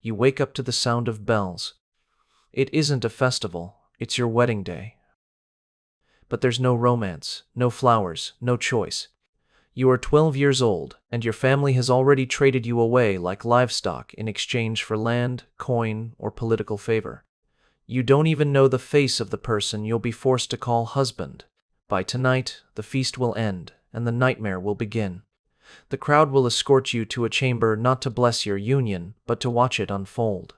You wake up to the sound of bells. It isn't a festival, it's your wedding day. But there's no romance, no flowers, no choice. You are 12 years old, and your family has already traded you away like livestock in exchange for land, coin, or political favor. You don't even know the face of the person you'll be forced to call husband. By tonight, the feast will end, and the nightmare will begin. The crowd will escort you to a chamber not to bless your union, but to watch it unfold.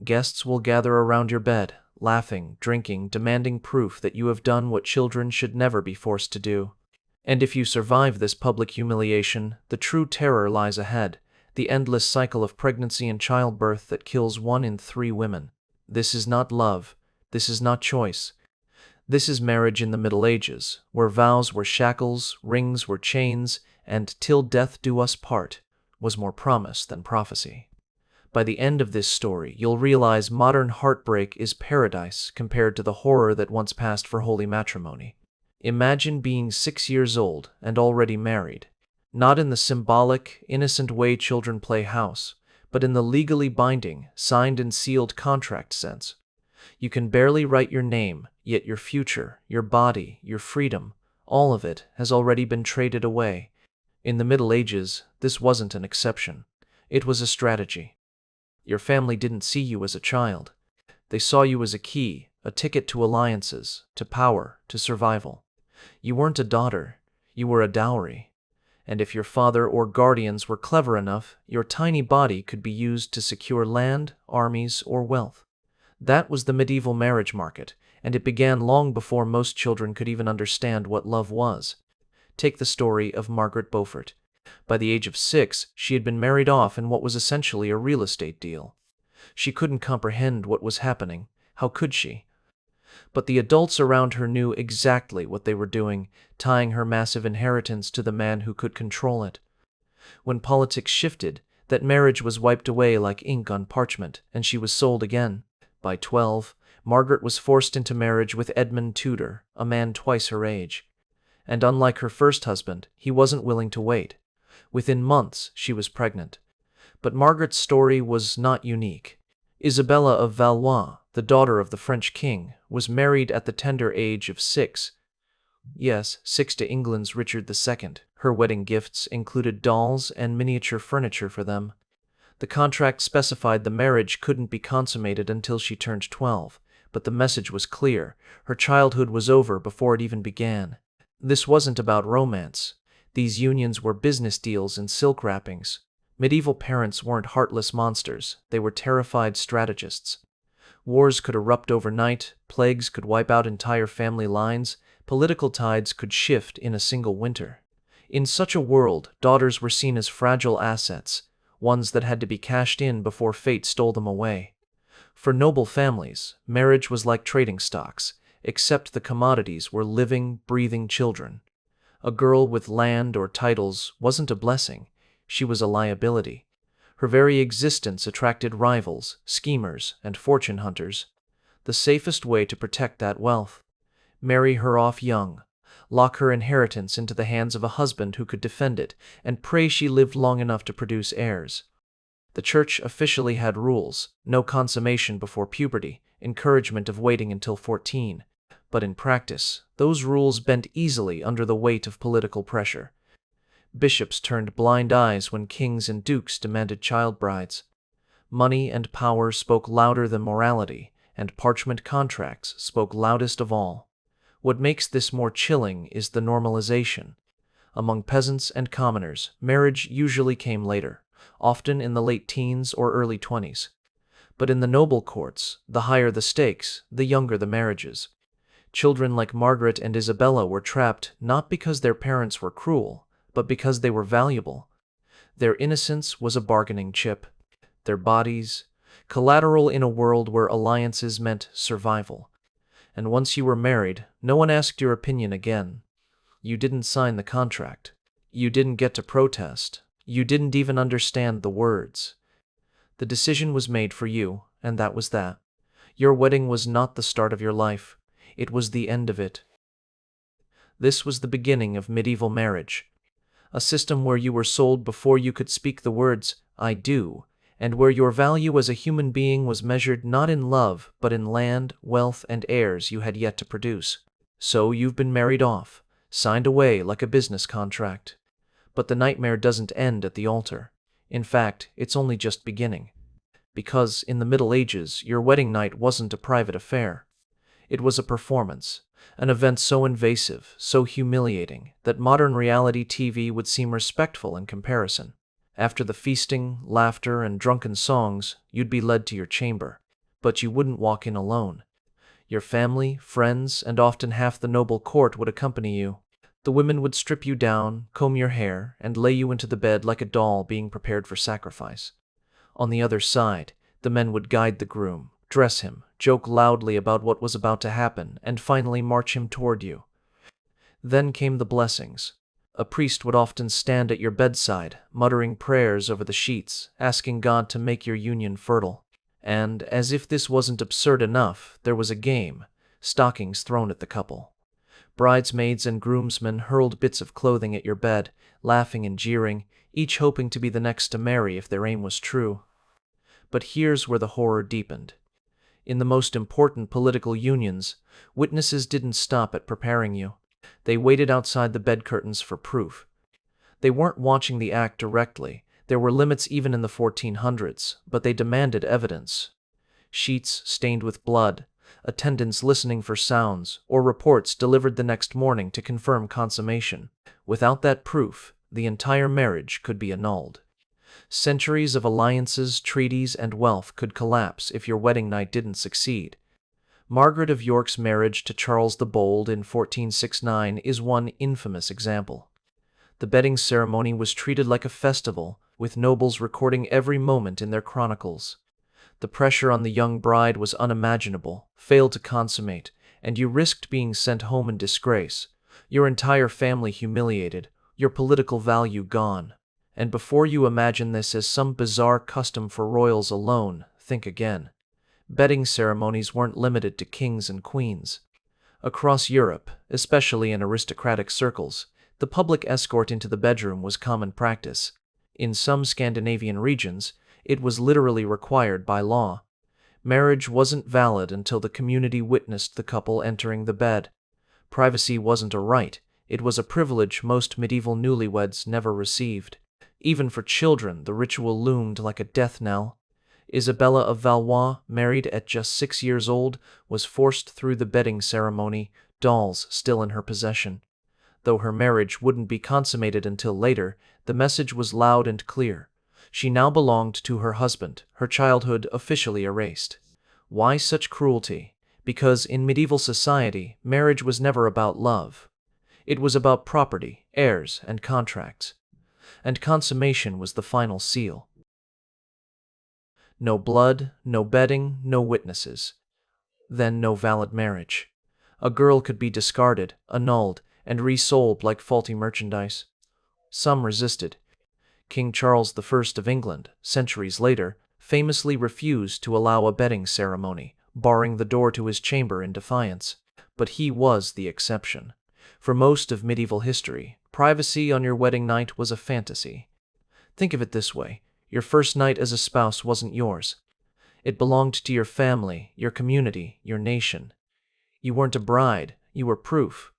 Guests will gather around your bed, laughing, drinking, demanding proof that you have done what children should never be forced to do. And if you survive this public humiliation, the true terror lies ahead, the endless cycle of pregnancy and childbirth that kills 1 in 3 women. This is not love. This is not choice. This is marriage in the Middle Ages, where vows were shackles, rings were chains, and "till death do us part" was more promise than prophecy. By the end of this story, you'll realize modern heartbreak is paradise compared to the horror that once passed for holy matrimony. Imagine being 6 years old and already married, not in the symbolic, innocent way children play house, but in the legally binding, signed and sealed contract sense. You can barely write your name, yet your future, your body, your freedom, all of it has already been traded away. In the Middle Ages, this wasn't an exception. It was a strategy. Your family didn't see you as a child. They saw you as a key, a ticket to alliances, to power, to survival. You weren't a daughter, you were a dowry. And if your father or guardians were clever enough, your tiny body could be used to secure land, armies, or wealth. That was the medieval marriage market, and it began long before most children could even understand what love was. Take the story of Margaret Beaufort. By the age of 6, she had been married off in what was essentially a real estate deal. She couldn't comprehend what was happening. How could she? But the adults around her knew exactly what they were doing, tying her massive inheritance to the man who could control it. When politics shifted, that marriage was wiped away like ink on parchment, and she was sold again. By 12, Margaret was forced into marriage with Edmund Tudor, a man twice her age. And unlike her first husband, he wasn't willing to wait. Within months, she was pregnant. But Margaret's story was not unique. Isabella of Valois, the daughter of the French king, was married at the tender age of 6. Yes, 6 to England's Richard II. Her wedding gifts included dolls and miniature furniture for them. The contract specified the marriage couldn't be consummated until she turned 12, but the message was clear. Her childhood was over before it even began. This wasn't about romance. These unions were business deals in silk wrappings. Medieval parents weren't heartless monsters, they were terrified strategists. Wars could erupt overnight, plagues could wipe out entire family lines, political tides could shift in a single winter. In such a world, daughters were seen as fragile assets, ones that had to be cashed in before fate stole them away. For noble families, marriage was like trading stocks, except the commodities were living, breathing children. A girl with land or titles wasn't a blessing, she was a liability. Her very existence attracted rivals, schemers, and fortune hunters. The safest way to protect that wealth: marry her off young, lock her inheritance into the hands of a husband who could defend it, and pray she lived long enough to produce heirs. The church officially had rules: no consummation before puberty, encouragement of waiting until 14. But in practice, those rules bent easily under the weight of political pressure. Bishops turned blind eyes when kings and dukes demanded child brides. Money and power spoke louder than morality, and parchment contracts spoke loudest of all. What makes this more chilling is the normalization. Among peasants and commoners, marriage usually came later, often in the late teens or early 20s. But in the noble courts, the higher the stakes, the younger the marriages. Children like Margaret and Isabella were trapped not because their parents were cruel, but because they were valuable. Their innocence was a bargaining chip. Their bodies, collateral in a world where alliances meant survival. And once you were married, no one asked your opinion again. You didn't sign the contract. You didn't get to protest. You didn't even understand the words. The decision was made for you, and that was that. Your wedding was not the start of your life. It was the end of it. This was the beginning of medieval marriage, a system where you were sold before you could speak the words, "I do," and where your value as a human being was measured not in love, but in land, wealth, and heirs you had yet to produce. So you've been married off, signed away like a business contract. But the nightmare doesn't end at the altar. In fact, it's only just beginning. Because in the Middle Ages, your wedding night wasn't a private affair. It was a performance, an event so invasive, so humiliating, that modern reality TV would seem respectful in comparison. After the feasting, laughter, and drunken songs, you'd be led to your chamber. But you wouldn't walk in alone. Your family, friends, and often half the noble court would accompany you. The women would strip you down, comb your hair, and lay you into the bed like a doll being prepared for sacrifice. On the other side, the men would guide the groom, dress him, joke loudly about what was about to happen, and finally march him toward you. Then came the blessings. A priest would often stand at your bedside, muttering prayers over the sheets, asking God to make your union fertile. And, as if this wasn't absurd enough, there was a game, stockings thrown at the couple. Bridesmaids and groomsmen hurled bits of clothing at your bed, laughing and jeering, each hoping to be the next to marry if their aim was true. But here's where the horror deepened. In the most important political unions, witnesses didn't stop at preparing you. They waited outside the bed curtains for proof. They weren't watching the act directly. There were limits even in the 1400s, but they demanded evidence. Sheets stained with blood, attendants listening for sounds, or reports delivered the next morning to confirm consummation. Without that proof, the entire marriage could be annulled. Centuries of alliances, treaties, and wealth could collapse if your wedding night didn't succeed. Margaret of York's marriage to Charles the Bold in 1469 is one infamous example. The bedding ceremony was treated like a festival, with nobles recording every moment in their chronicles. The pressure on the young bride was unimaginable, failed to consummate, and you risked being sent home in disgrace, your entire family humiliated, your political value gone. And before you imagine this as some bizarre custom for royals alone, think again. Bedding ceremonies weren't limited to kings and queens. Across Europe, especially in aristocratic circles, the public escort into the bedroom was common practice. In some Scandinavian regions, it was literally required by law. Marriage wasn't valid until the community witnessed the couple entering the bed. Privacy wasn't a right, it was a privilege most medieval newlyweds never received. Even for children, the ritual loomed like a death knell. Isabella of Valois, married at just 6 years old, was forced through the bedding ceremony, dolls still in her possession. Though her marriage wouldn't be consummated until later, the message was loud and clear. She now belonged to her husband, her childhood officially erased. Why such cruelty? Because in medieval society, marriage was never about love. It was about property, heirs, and contracts. And consummation was the final seal. No blood, no bedding, no witnesses. Then no valid marriage. A girl could be discarded, annulled, and resold like faulty merchandise. Some resisted. King Charles I of England, centuries later, famously refused to allow a bedding ceremony, barring the door to his chamber in defiance. But he was the exception. For most of medieval history, privacy on your wedding night was a fantasy. Think of it this way. Your first night as a spouse wasn't yours. It belonged to your family, your community, your nation. You weren't a bride, you were proof.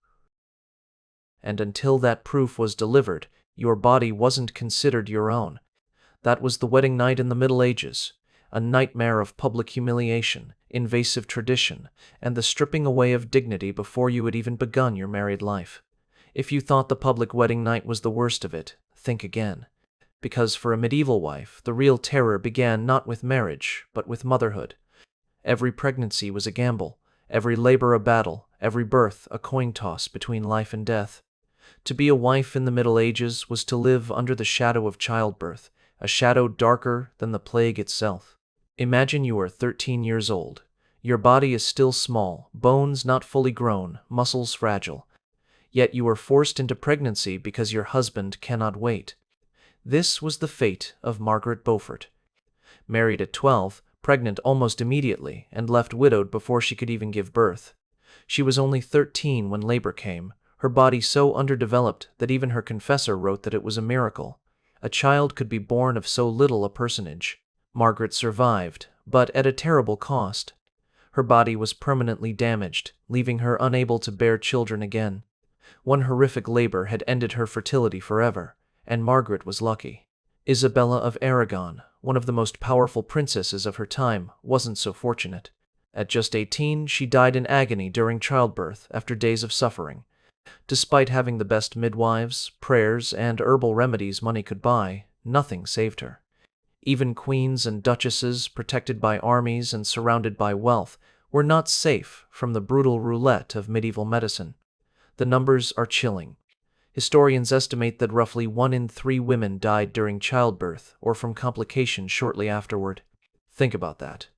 And until that proof was delivered, your body wasn't considered your own. That was the wedding night in the Middle Ages, a nightmare of public humiliation, invasive tradition, and the stripping away of dignity before you had even begun your married life. If you thought the public wedding night was the worst of it, think again. Because for a medieval wife, the real terror began not with marriage, but with motherhood. Every pregnancy was a gamble, every labor a battle, every birth a coin toss between life and death. To be a wife in the Middle Ages was to live under the shadow of childbirth, a shadow darker than the plague itself. Imagine you are 13 years old. Your body is still small, bones not fully grown, muscles fragile. Yet you are forced into pregnancy because your husband cannot wait. This was the fate of Margaret Beaufort. Married at 12, pregnant almost immediately, and left widowed before she could even give birth. She was only 13 when labor came, her body so underdeveloped that even her confessor wrote that it was a miracle. A child could be born of so little a personage. Margaret survived, but at a terrible cost. Her body was permanently damaged, leaving her unable to bear children again. One horrific labor had ended her fertility forever, and Margaret was lucky. Isabella of Aragon, one of the most powerful princesses of her time, wasn't so fortunate. At just 18, she died in agony during childbirth after days of suffering. Despite having the best midwives, prayers, and herbal remedies money could buy, nothing saved her. Even queens and duchesses, protected by armies and surrounded by wealth, were not safe from the brutal roulette of medieval medicine. The numbers are chilling. Historians estimate that roughly 1 in 3 women died during childbirth or from complications shortly afterward. Think about that.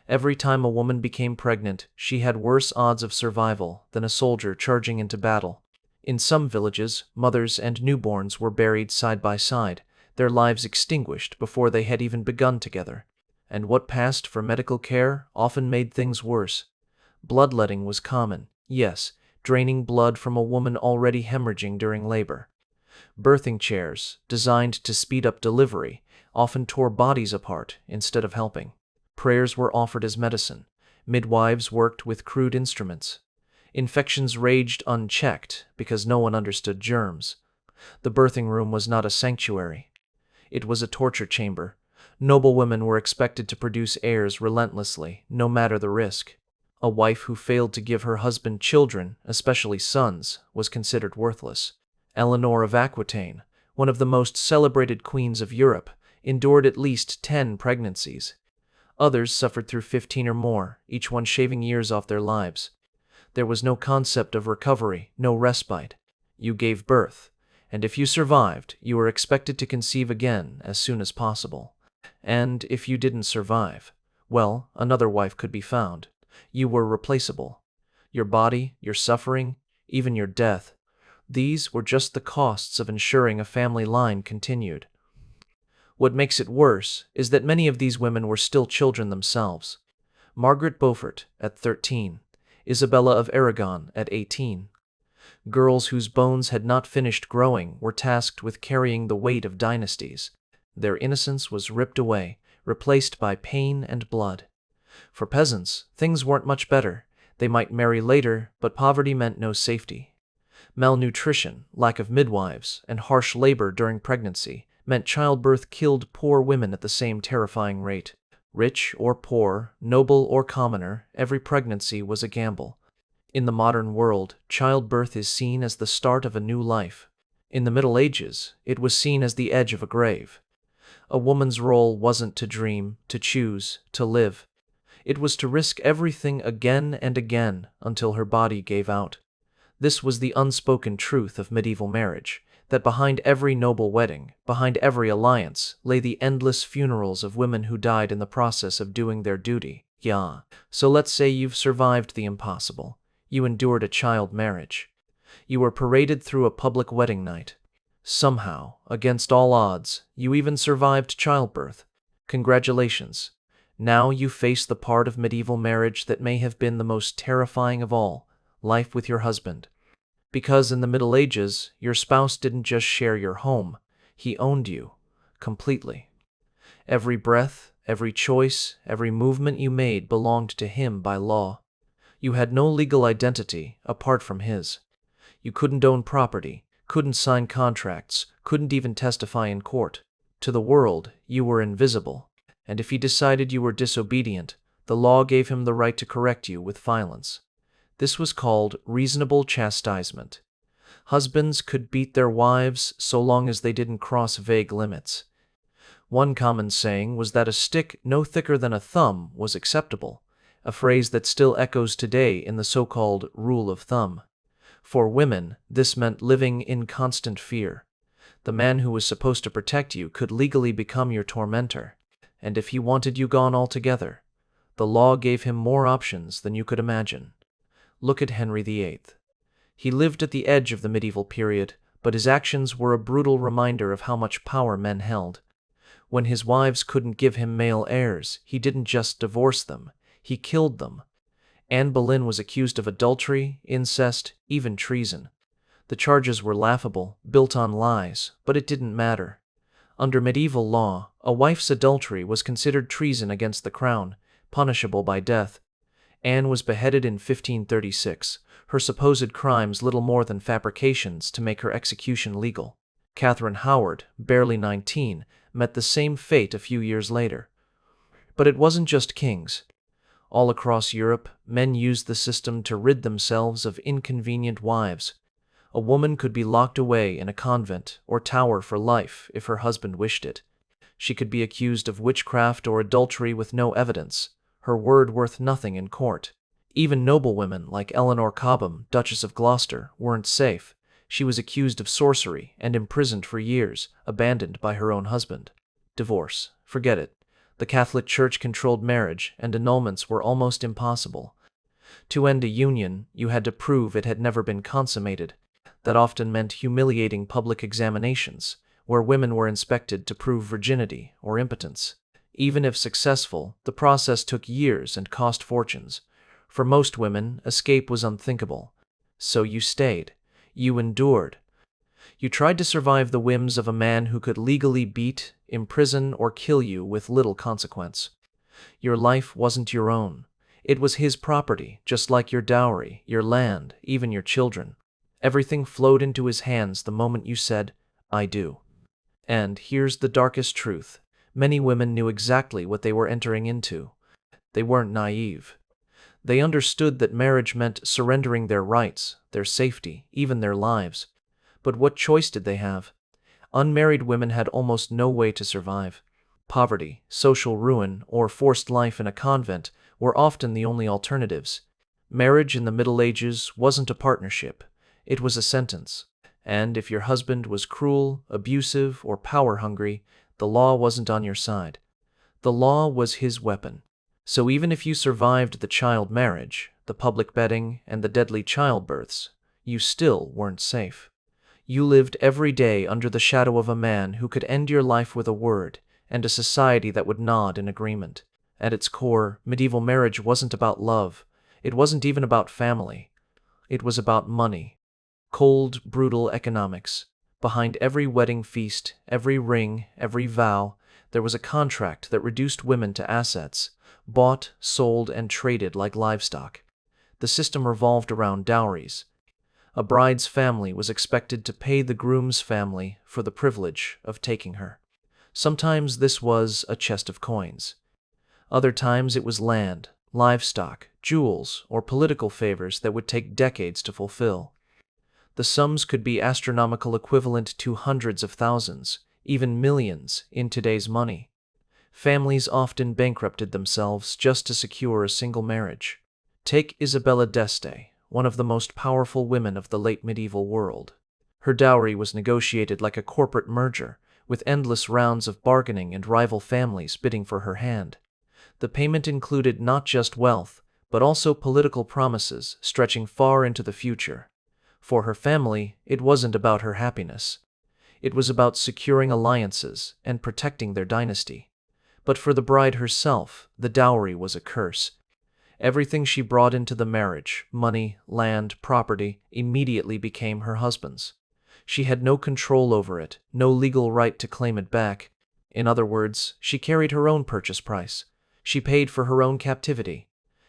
Every time a woman became pregnant, she had worse odds of survival than a soldier charging into battle. In some villages, mothers and newborns were buried side by side, their lives extinguished before they had even begun together. And what passed for medical care often made things worse. Bloodletting was common, yes, draining blood from a woman already hemorrhaging during labor. Birthing chairs, designed to speed up delivery, often tore bodies apart instead of helping. Prayers were offered as medicine. Midwives worked with crude instruments. Infections raged unchecked because no one understood germs. The birthing room was not a sanctuary. It was a torture chamber. Noblewomen were expected to produce heirs relentlessly, no matter the risk. A wife who failed to give her husband children, especially sons, was considered worthless. Eleanor of Aquitaine, one of the most celebrated queens of Europe, endured at least 10 pregnancies. Others suffered through 15 or more, each one shaving years off their lives. There was no concept of recovery, no respite. You gave birth, and if you survived, you were expected to conceive again as soon as possible. And if you didn't survive, well, another wife could be found. You were replaceable. Your body, your suffering, even your death, these were just the costs of ensuring a family line continued. What makes it worse is that many of these women were still children themselves. Margaret Beaufort at 13, Isabella of Aragon at 18. Girls whose bones had not finished growing were tasked with carrying the weight of dynasties. Their innocence was ripped away, replaced by pain and blood. For peasants, things weren't much better. They might marry later, but poverty meant no safety. Malnutrition, lack of midwives, and harsh labor during pregnancy meant childbirth killed poor women at the same terrifying rate. Rich or poor, noble or commoner, every pregnancy was a gamble. In the modern world, childbirth is seen as the start of a new life. In the Middle Ages, it was seen as the edge of a grave. A woman's role wasn't to dream, to choose, to live. It was to risk everything again and again until her body gave out. This was the unspoken truth of medieval marriage, that behind every noble wedding, behind every alliance, lay the endless funerals of women who died in the process of doing their duty. Yeah. So let's say you've survived the impossible. You endured a child marriage. You were paraded through a public wedding night. Somehow, against all odds, you even survived childbirth. Congratulations. Now you face the part of medieval marriage that may have been the most terrifying of all, life with your husband. Because in the Middle Ages, your spouse didn't just share your home, he owned you, completely. Every breath, every choice, every movement you made belonged to him by law. You had no legal identity apart from his. You couldn't own property, couldn't sign contracts, couldn't even testify in court. To the world, you were invisible. And if he decided you were disobedient, the law gave him the right to correct you with violence. This was called reasonable chastisement. Husbands could beat their wives so long as they didn't cross vague limits. One common saying was that a stick no thicker than a thumb was acceptable, a phrase that still echoes today in the so-called rule of thumb. For women, this meant living in constant fear. The man who was supposed to protect you could legally become your tormentor. And if he wanted you gone altogether, the law gave him more options than you could imagine. Look at Henry VIII. He lived at the edge of the medieval period, but his actions were a brutal reminder of how much power men held. When his wives couldn't give him male heirs, he didn't just divorce them, he killed them. Anne Boleyn was accused of adultery, incest, even treason. The charges were laughable, built on lies, but it didn't matter. Under medieval law, a wife's adultery was considered treason against the crown, punishable by death. Anne was beheaded in 1536, her supposed crimes little more than fabrications to make her execution legal. Catherine Howard, barely 19, met the same fate a few years later. But it wasn't just kings. All across Europe, men used the system to rid themselves of inconvenient wives. A woman could be locked away in a convent or tower for life if her husband wished it. She could be accused of witchcraft or adultery with no evidence, her word worth nothing in court. Even noblewomen like Eleanor Cobham, Duchess of Gloucester, weren't safe. She was accused of sorcery and imprisoned for years, abandoned by her own husband. Divorce. Forget it. The Catholic Church controlled marriage, and annulments were almost impossible. To end a union, you had to prove it had never been consummated. That often meant humiliating public examinations, where women were inspected to prove virginity or impotence. Even if successful, the process took years and cost fortunes. For most women, escape was unthinkable. So you stayed. You endured. You tried to survive the whims of a man who could legally beat, imprison, or kill you with little consequence. Your life wasn't your own. It was his property, just like your dowry, your land, even your children. Everything flowed into his hands the moment you said, "I do." And here's the darkest truth. Many women knew exactly what they were entering into. They weren't naive. They understood that marriage meant surrendering their rights, their safety, even their lives. But what choice did they have? Unmarried women had almost no way to survive. Poverty, social ruin, or forced life in a convent were often the only alternatives. Marriage in the Middle Ages wasn't a partnership. It was a sentence. And if your husband was cruel, abusive, or power-hungry, the law wasn't on your side. The law was his weapon. So even if you survived the child marriage, the public betting, and the deadly childbirths, you still weren't safe. You lived every day under the shadow of a man who could end your life with a word, and a society that would nod in agreement. At its core, medieval marriage wasn't about love. It wasn't even about family. It was about money. Cold, brutal economics. Behind every wedding feast, every ring, every vow, there was a contract that reduced women to assets, bought, sold, and traded like livestock. The system revolved around dowries. A bride's family was expected to pay the groom's family for the privilege of taking her. Sometimes this was a chest of coins. Other times it was land, livestock, jewels, or political favors that would take decades to fulfill. The sums could be astronomical, equivalent to hundreds of thousands, even millions, in today's money. Families often bankrupted themselves just to secure a single marriage. Take Isabella d'Este, one of the most powerful women of the late medieval world. Her dowry was negotiated like a corporate merger, with endless rounds of bargaining and rival families bidding for her hand. The payment included not just wealth, but also political promises stretching far into the future. For her family, it wasn't about her happiness. It was about securing alliances and protecting their dynasty. But for the bride herself, the dowry was a curse. Everything she brought into the marriage, money, land, property, immediately became her husband's. She had no control over it, no legal right to claim it back. In other words, she carried her own purchase price. She paid for her own captivity.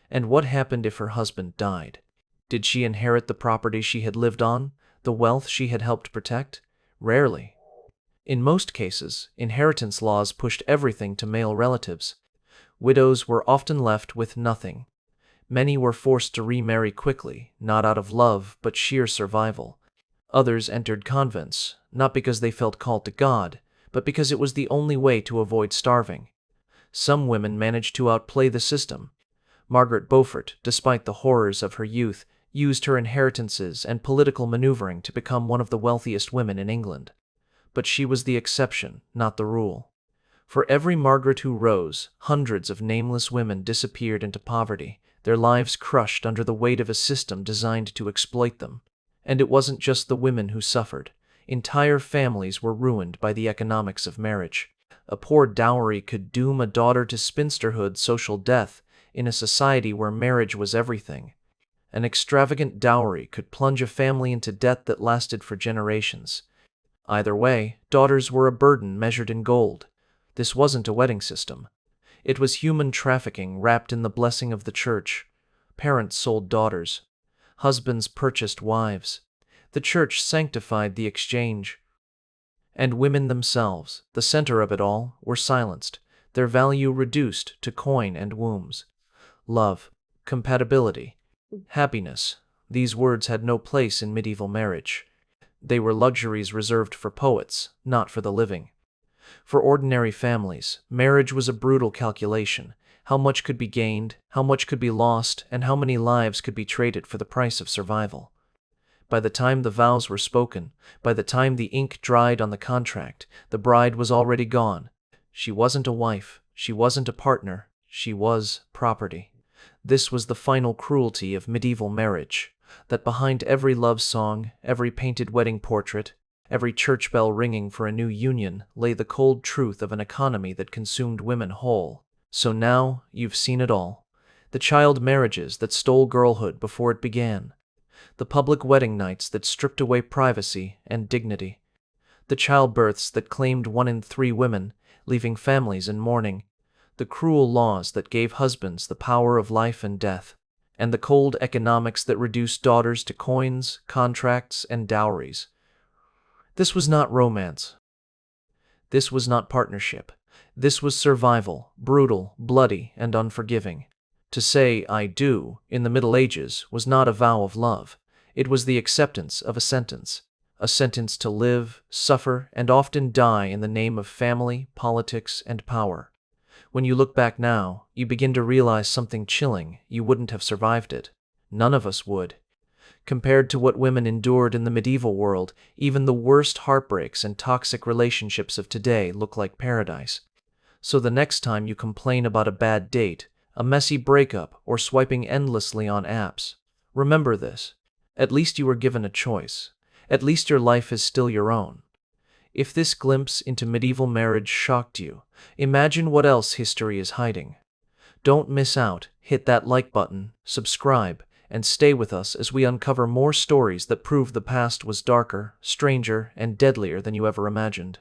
And what happened if her husband died? Did she inherit the property she had lived on, the wealth she had helped protect? Rarely. In most cases, inheritance laws pushed everything to male relatives. Widows were often left with nothing. Many were forced to remarry quickly, not out of love but sheer survival. Others entered convents, not because they felt called to God, but because it was the only way to avoid starving. Some women managed to outplay the system. Margaret Beaufort, despite the horrors of her youth, used her inheritances and political maneuvering to become one of the wealthiest women in England. But she was the exception, not the rule. For every Margaret who rose, hundreds of nameless women disappeared into poverty, their lives crushed under the weight of a system designed to exploit them. And it wasn't just the women who suffered. Entire families were ruined by the economics of marriage. A poor dowry could doom a daughter to spinsterhood, social death, in a society where marriage was everything. An extravagant dowry could plunge a family into debt that lasted for generations. Either way, daughters were a burden measured in gold. This wasn't a wedding system. It was human trafficking wrapped in the blessing of the church. Parents sold daughters. Husbands purchased wives. The church sanctified the exchange. And women themselves, the center of it all, were silenced, their value reduced to coin and wombs. Love, compatibility, happiness, these words had no place in medieval marriage. They were luxuries reserved for poets, not for the living. For ordinary families, marriage was a brutal calculation. How much could be gained, how much could be lost, and how many lives could be traded for the price of survival. By the time the vows were spoken, by the time the ink dried on the contract, the bride was already gone. She wasn't a wife, she wasn't a partner, she was property. This was the final cruelty of medieval marriage, that behind every love song, every painted wedding portrait, every church bell ringing for a new union lay the cold truth of an economy that consumed women whole. So now you've seen it all. The child marriages that stole girlhood before it began. The public wedding nights that stripped away privacy and dignity. The childbirths that claimed 1 in 3 women, leaving families in mourning. The cruel laws that gave husbands the power of life and death. And the cold economics that reduced daughters to coins, contracts, and dowries. This was not romance. This was not partnership. This was survival, brutal, bloody, and unforgiving. To say, "I do," in the Middle Ages was not a vow of love. It was the acceptance of a sentence to live, suffer, and often die in the name of family, politics, and power. When you look back now, you begin to realize something chilling: you wouldn't have survived it. None of us would. Compared to what women endured in the medieval world, even the worst heartbreaks and toxic relationships of today look like paradise. So the next time you complain about a bad date, a messy breakup, or swiping endlessly on apps, remember this. At least you were given a choice. At least your life is still your own. If this glimpse into medieval marriage shocked you, imagine what else history is hiding. Don't miss out, hit that like button, subscribe, and stay with us as we uncover more stories that prove the past was darker, stranger, and deadlier than you ever imagined.